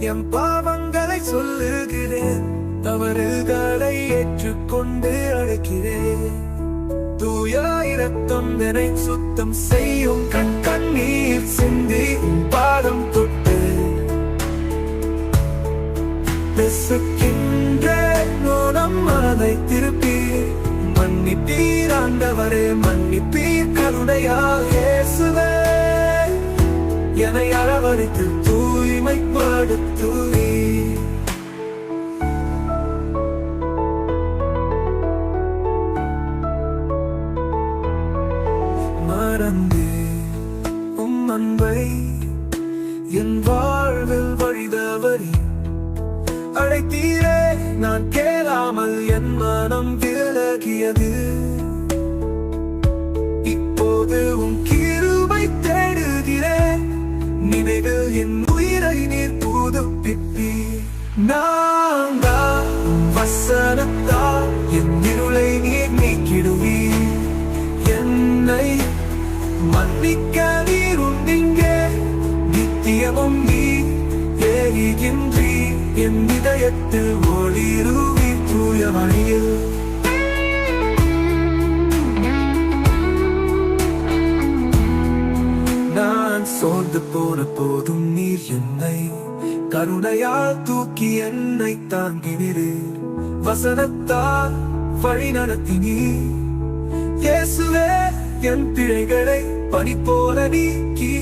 என் பாவங்களை சொல்லுகிறேன், தவறுகளை ஏற்றுக்கொண்டு அழைக்கிறேன். தூய இரத்தம் என்னை சுத்தம் செய்யும், கண்ணீர் சிந்தி பாதம் தொட்டு பேசுகின்றேன். நம் மனதை திருப்பி மன்னிப்பீர் ஆண்டவரே, மன்னிப்பீர் கருணையால் இயேசுவே. என்னை அரவணைத்து தூய்மைப்படுத்துவீர். மறந்தேன் உம் அன்பை, என் வாழ்வில் வழிதவறி அழைத்தீரே. நான் கேளாமல் என் மனம் விலகியது. இப்போது உன் கிருபை தேடுகிறேன், நினைவில் என் உயிரை நீர் புதுப்பிப்பீர். நான் வசனத்தால் என் இருளை நீர் நீக்கிடுவீர். என்னை மன்னிக்க நீர் உண்டிங்கே, நித்தியமும் நீர் ஏகின்றீர். என் இதயத்தில் ஒளிருவீர் தூய வழியில். நான் சோர்ந்து போன போதும் நீர் என்னை கருணையால் தூக்கி என்னை தாங்கினீர். வசனத்தால் வழி நடத்தினீர். இயேசுவே, என் பிழைகளை பனி போல நீக்கி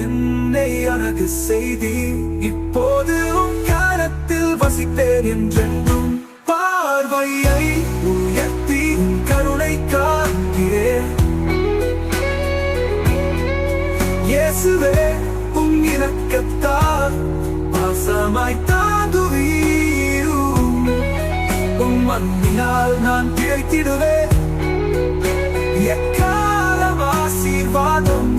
என்னை அழகு செய்தீர். இப்போது உன் கரத்தில் வசித்தேன் என்றென்றும். பார்வையை உயர்த்தி கருணை காண்கிறேன். இயேசுவே, உன் இரக்கத்தால் பாசமாய் தாங்குவீரும். உம் அன்பினால் நான் பிழைத்திடுவேன். எக்காலம் ஆசீர்வாதம்.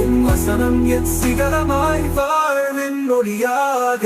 உம் வசனம் என் சிகரமாய் வாழ்வின் ஒளியாக.